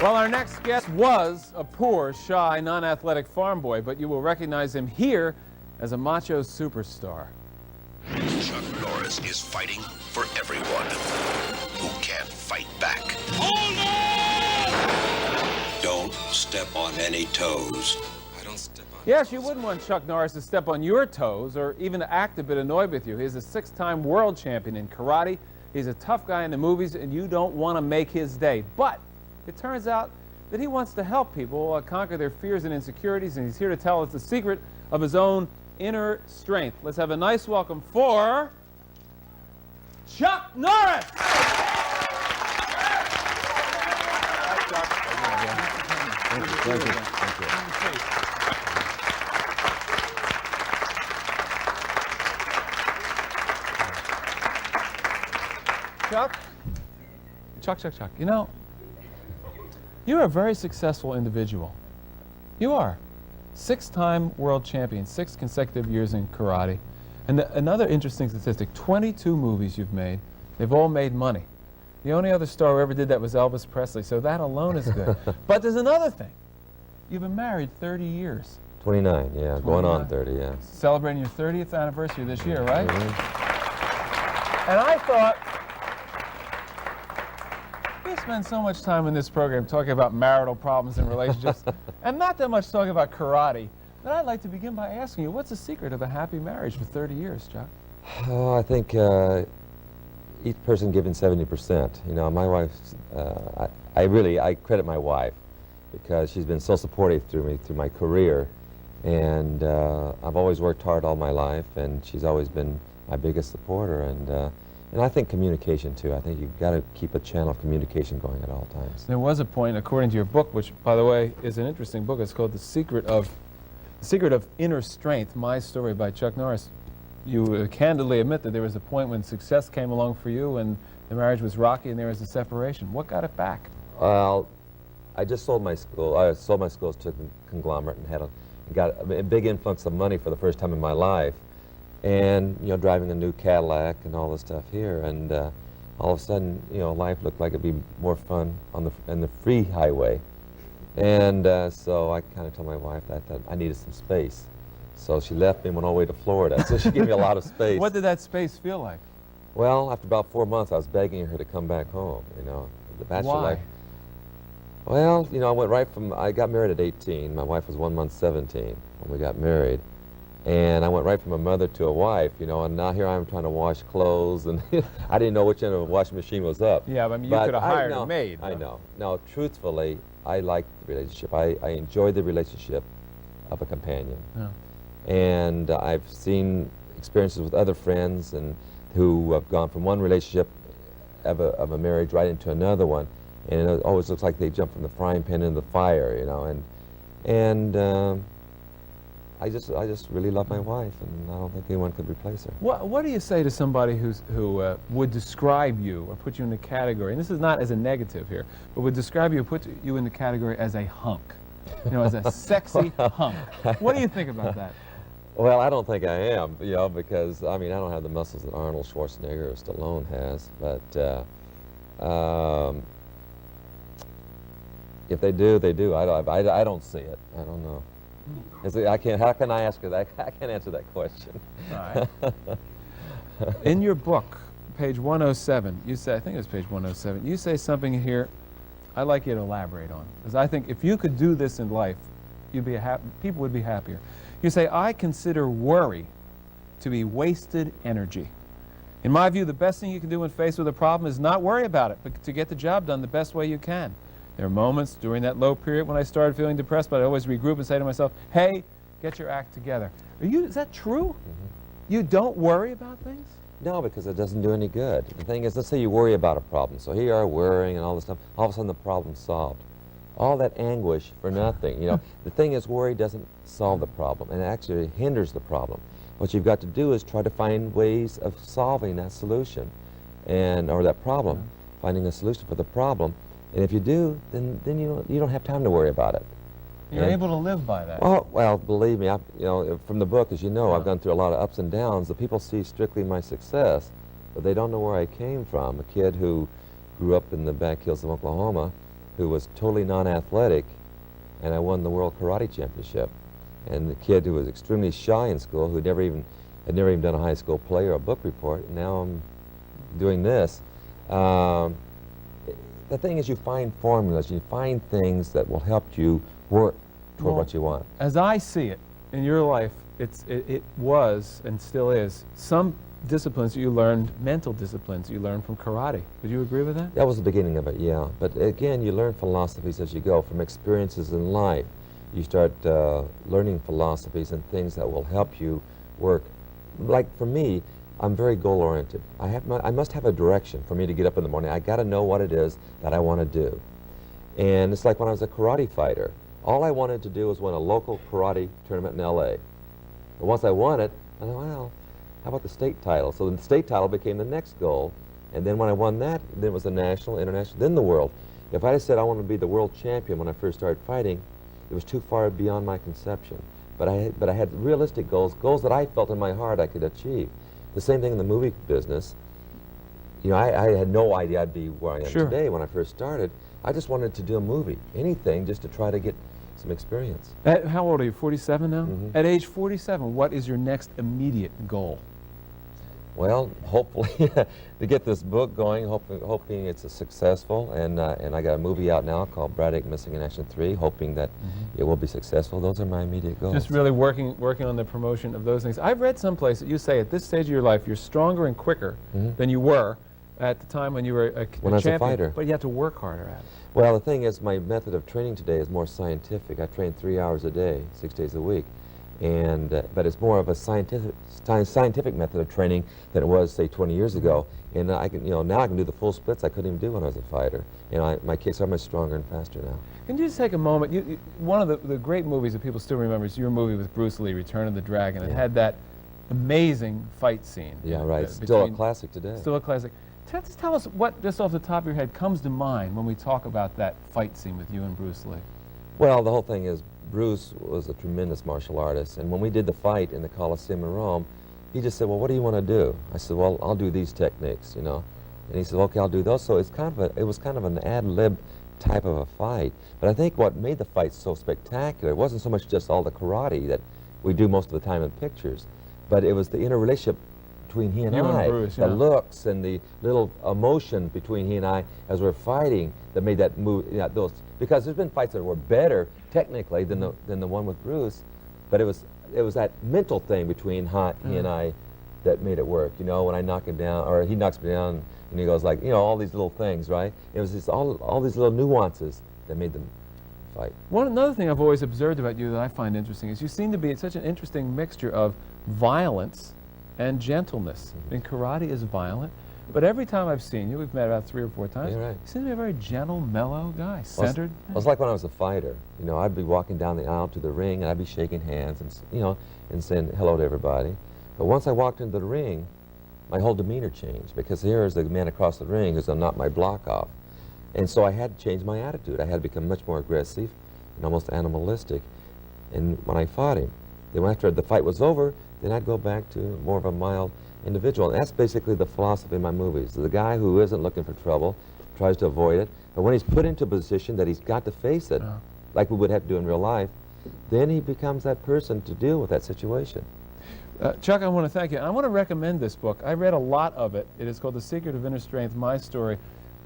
Well, our next guest was a poor, shy, non-athletic farm boy, but you will recognize him here as a macho superstar. Chuck Norris is fighting for everyone who can't fight back. Hold on! Don't step on any toes. I don't step on Yes, you wouldn't want Chuck Norris to step on your toes or even to act a bit annoyed with you. He's a 6-time world champion in karate. He's a tough guy in the movies, and you don't want to make his day. But it turns out that he wants to help people conquer their fears and insecurities, and he's here to tell us the secret of his own inner strength. Let's have a nice welcome for Chuck Norris! Thank you. Chuck, you know, you're a very successful individual. You are. 6-time world champion, 6 consecutive years in karate. And another interesting statistic, 22 movies you've made. They've all made money. The only other star who ever did that was Elvis Presley, so that alone is good. But there's another thing. You've been married 30 years. 29, yeah, 29. Going on 30, yeah. Celebrating your 30th anniversary this year, right? And I thought, we spend so much time in this program talking about marital problems and relationships, and not that much talking about karate, but I'd like to begin by asking you, what's the secret of a happy marriage for 30 years, Chuck? Oh, I think each person giving 70%. You know, my wife, I credit my wife because she's been so supportive through my career, and I've always worked hard all my life, and she's always been my biggest supporter, and I think communication too. I think you've got to keep a channel of communication going at all times. There was a point, according to your book, which, by the way, is an interesting book. It's called The Secret of Inner Strength, My Story by Chuck Norris. You candidly admit that there was a point when success came along for you and the marriage was rocky and there was a separation. What got it back? Well, I just sold my school. I sold my schools to a conglomerate and got a big influx of money for the first time in my life. And, you know, driving a new Cadillac and all this stuff here, and all of a sudden, you know, life looked like it'd be more fun on the free highway. And so I kind of told my wife that I needed some space. So she left me and went all the way to Florida. So she gave me a lot of space. What did that space feel like? Well, after about 4 months, I was begging her to come back home, you know. The bachelor Why? life. Well, you know, I got married at 18. My wife was 1 month 17 when we got married. And I went right from a mother to a wife, you know, and now here I am trying to wash clothes, and I didn't know which end of the washing machine was up. Yeah, but I mean, you could have hired a maid. I know. Now, truthfully, I like the relationship. I enjoy the relationship of a companion. Yeah. And I've seen experiences with other friends and who have gone from one relationship of a marriage right into another one, and it always looks like they jump from the frying pan into the fire, you know, and I just really love my wife, and I don't think anyone could replace her. What do you say to somebody who would describe you or put you in the category, and this is not as a negative here, but would describe you, put you in the category as a hunk, you know, as a sexy hunk? What do you think about that? Well, I don't think I am, you know, because, I mean, I don't have the muscles that Arnold Schwarzenegger or Stallone has, but if they do, they do. I don't see it. I don't know. How can I ask her that? I can't answer that question. All right. In your book, page 107, you say, I think it was page 107, you say something here I'd like you to elaborate on, because I think if you could do this in life, people would be happier. You say, I consider worry to be wasted energy. In my view, the best thing you can do when faced with a problem is not worry about it, but to get the job done the best way you can. There are moments during that low period when I started feeling depressed, but I always regroup and say to myself, hey, get your act together. Is that true? Mm-hmm. You don't worry about things? No, because it doesn't do any good. The thing is, let's say you worry about a problem. So here you are worrying and all this stuff. All of a sudden the problem's solved. All that anguish for nothing. You know, the thing is, worry doesn't solve the problem, and it actually hinders the problem. What you've got to do is try to find ways of solving that solution, or that problem, finding a solution for the problem. And if you do, then you don't have time to worry about it. You're able to live by that. Well, believe me, you know, from the book, as you know, I've gone through a lot of ups and downs. The people see strictly my success, but they don't know where I came from. A kid who grew up in the back hills of Oklahoma, who was totally non-athletic, and I won the World Karate Championship. And the kid who was extremely shy in school, who had never even done a high school play or a book report, and now I'm doing this. The thing is, you find formulas, you find things that will help you work toward what you want. As I see it, in your life, it was, and still is, some disciplines you learned, mental disciplines you learned from karate. Would you agree with that? That was the beginning of it, yeah. But again, you learn philosophies as you go, from experiences in life. You start learning philosophies and things that will help you work. Like for me, I'm very goal-oriented. I must have a direction for me to get up in the morning. I got to know what it is that I want to do. And it's like when I was a karate fighter. All I wanted to do was win a local karate tournament in LA. But once I won it, I thought, well, how about the state title? So the state title became the next goal. And then when I won that, then it was the national, international, then the world. If I had said I wanted to be the world champion when I first started fighting, it was too far beyond my conception. But I had realistic goals, goals that I felt in my heart I could achieve. The same thing in the movie business. You know, I had no idea I'd be where I am today when I first started. I just wanted to do a movie, anything, just to try to get some experience. How old are you, 47 now? Mm-hmm. At age 47, what is your next immediate goal? Well, hopefully to get this book going, hoping it's successful, and I got a movie out now called Braddock Missing in Action 3, hoping that it will be successful. Those are my immediate goals. Just really working on the promotion of those things. I've read someplace that you say at this stage of your life you're stronger and quicker than you were at the time when you were a when I was champion, a fighter. but you have to work harder at it. Well, the thing is, my method of training today is more scientific. I train 3 hours a day, 6 days a week. And but it's more of a scientific method of training than it was, say, 20 years ago. And I can, now I can do the full splits I couldn't even do when I was a fighter. My kicks are much stronger and faster now. Can you just take a moment? One of the great movies that people still remember is your movie with Bruce Lee, Return of the Dragon. It had that amazing fight scene. Yeah, right. Still a classic today. Still a classic. Just tell us what, just off the top of your head, comes to mind when we talk about that fight scene with you and Bruce Lee. Well, the whole thing is, Bruce was a tremendous martial artist, and when we did the fight in the Coliseum in Rome, he just said, well, what do you want to do? I said, well, I'll do these techniques, And he said, okay, I'll do those. So it was kind of an ad-lib type of a fight. But I think what made the fight so spectacular, it wasn't so much just all the karate that we do most of the time in pictures, but it was the interrelationship between he and I, Bruce, the looks and the little emotion between he and I as we're fighting that made that move. Because there's been fights that were better technically than the one with Bruce, but it was that mental thing between he and I that made it work. When I knock him down, or he knocks me down, and he goes like, all these little things, right? It was just all these little nuances that made them fight. Another thing I've always observed about you that I find interesting is you seem to be such an interesting mixture of violence and gentleness. I mean, karate is violent, but every time I've seen you, we've met about 3 or 4 times, You're right. you seem to be a very gentle, mellow guy, centered. It was like when I was a fighter. I'd be walking down the aisle to the ring, and I'd be shaking hands and, and saying hello to everybody. But once I walked into the ring, my whole demeanor changed, because here is the man across the ring who's going to knock my block off. And so I had to change my attitude. I had to become much more aggressive and almost animalistic. And when I fought him, then after the fight was over, then I'd go back to more of a mild individual. And that's basically the philosophy of my movies. The guy who isn't looking for trouble tries to avoid it, but when he's put into a position that he's got to face it, like we would have to do in real life, then he becomes that person to deal with that situation. Chuck, I want to thank you. I want to recommend this book. I read a lot of it. It is called The Secret of Inner Strength, My Story.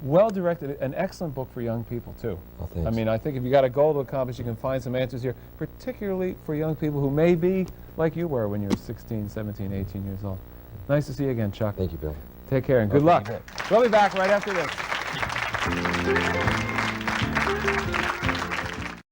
Well-directed, an excellent book for young people, too. Oh, thanks. I mean, I think if you got a goal to accomplish, you can find some answers here, particularly for young people who may be like you were when you were 16, 17, 18 years old. Nice to see you again, Chuck. Thank you, Bill. Take care and good luck. We'll be back right after this.